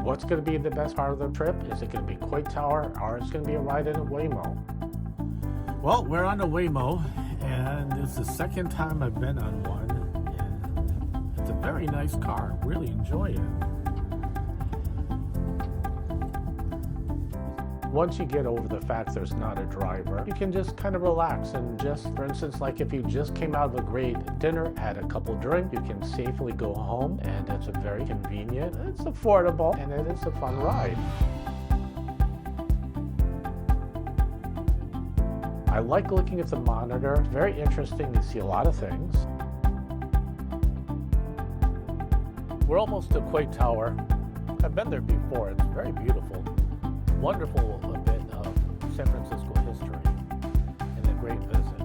What's going to be the best part of the trip? Is it going to be Coit Tower, or is it going to be a ride in a Waymo? Well, we're on a Waymo, and it's the second time I've been on one, and it's a very nice car. Really enjoy it. Once you get over the fact there's not a driver, you can just kind of relax and just, for instance, like if you just came out of a great dinner, had a couple drinks, you can safely go home, and it's a very convenient, it's affordable, and it is a fun ride. I like looking at the monitor. It's very interesting to see a lot of things. We're almost to Coit Tower. I've been there before. It's very beautiful. Wonderful bit of San Francisco history and a great visit.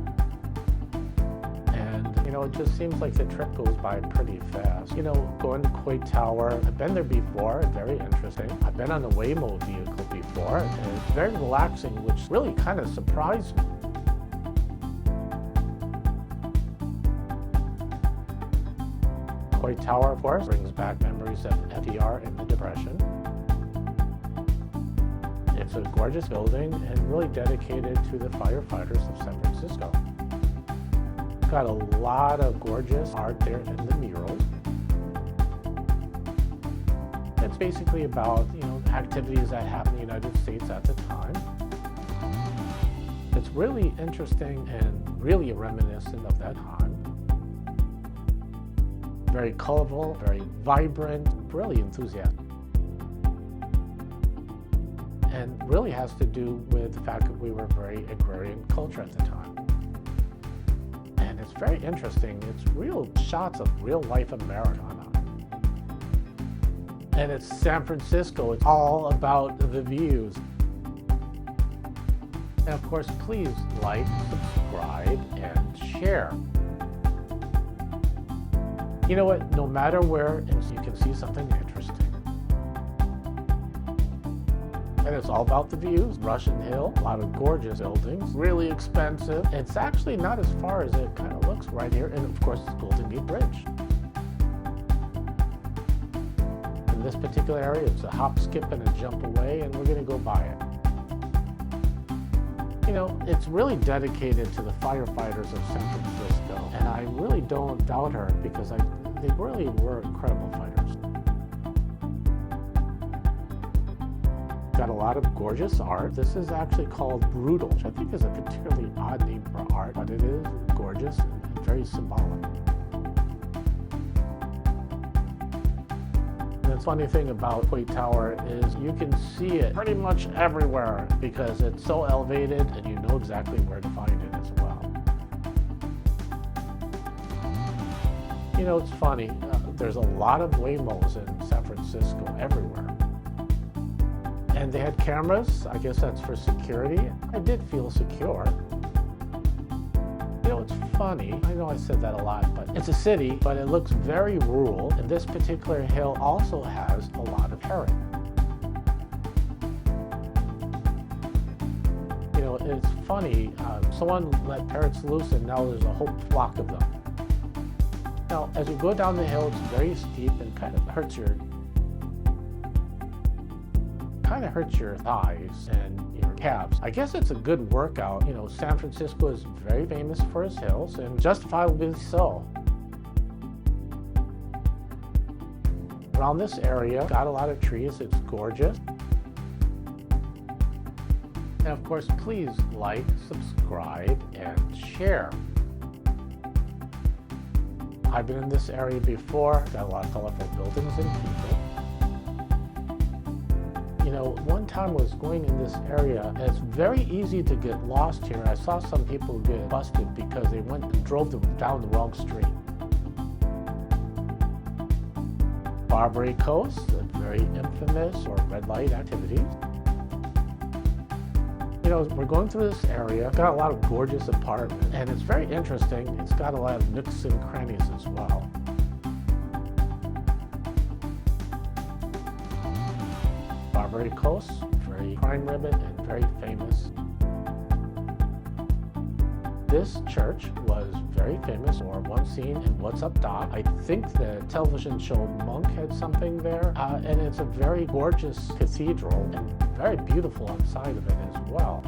And, it just seems like the trip goes by pretty fast. Going to Coit Tower, I've been there before, very interesting. I've been on a Waymo vehicle before, and it's very relaxing, which really kind of surprised me. Coit Tower, of course, brings back memories of FDR and the Depression. It's a gorgeous building and really dedicated to the firefighters of San Francisco. Got a lot of gorgeous art there in the murals. It's basically about, activities that happened in the United States at the time. It's really interesting and really reminiscent of that time. Very colorful, very vibrant, really enthusiastic. And really has to do with the fact that we were a very agrarian culture at the time. And it's very interesting. It's real shots of real life Americana. And it's San Francisco. It's all about the views. And of course, please like, subscribe, and share. You know what? No matter where, you can see something interesting. And it's all about the views. Russian Hill, a lot of gorgeous buildings, really expensive. It's actually not as far as it kind of looks right here. And of course, it's Golden Gate Bridge. In this particular area, it's a hop, skip, and a jump away, and we're going to go by it. It's really dedicated to the firefighters of San Francisco. And I really don't doubt her, because they really were incredible fighters. Got a lot of gorgeous art. This is actually called Brutal, which I think is a particularly odd name for art, but it is gorgeous and very symbolic. And the funny thing about Coit Tower is you can see it pretty much everywhere because it's so elevated and you know exactly where to find it as well. It's funny. There's a lot of Waymos in San Francisco everywhere. And they had cameras. I guess that's for security. I did feel secure. It's funny. I know I said that a lot, but it's a city, but it looks very rural. And this particular hill also has a lot of heron. It's funny. Someone let parrots loose, and now there's a whole flock of them. Now, as you go down the hill, it's very steep and kind of hurts your thighs and your calves. I guess it's a good workout. San Francisco is very famous for its hills, and justifiably so. Around this area, got a lot of trees. It's gorgeous. And of course, please like, subscribe, and share. I've been in this area before. Got a lot of colorful buildings and people. One time I was going in this area, and it's very easy to get lost here. I saw some people get busted because they went and drove down the wrong street. Barbary Coast, very infamous for red light activities. We're going through this area. Got a lot of gorgeous apartments, and it's very interesting. It's got a lot of nooks and crannies as well. Barbary Coast, very crime-riven and very famous. This church was very famous for one scene in What's Up, Doc. I think the television show Monk had something there, and it's a very gorgeous cathedral and very beautiful inside of it as well.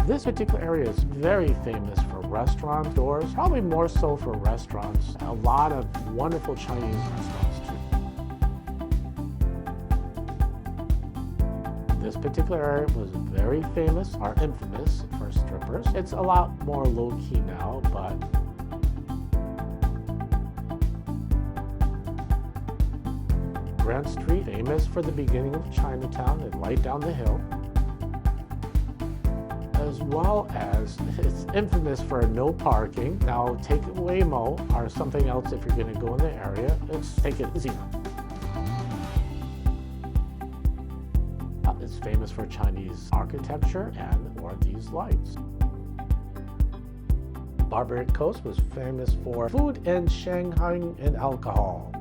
This particular area is very famous for restaurant doors, probably more so for restaurants. A lot of wonderful Chinese restaurants too. This particular area was very famous, or infamous, for strippers. It's a lot more low-key now, but Grant Street, famous for the beginning of Chinatown and right down the hill, as well as it's infamous for no parking. Now, take Waymo or something else if you're going to go in the area. Let's take it zero. It's famous for Chinese architecture and for these lights. Barbary Coast was famous for food and Shanghai and alcohol.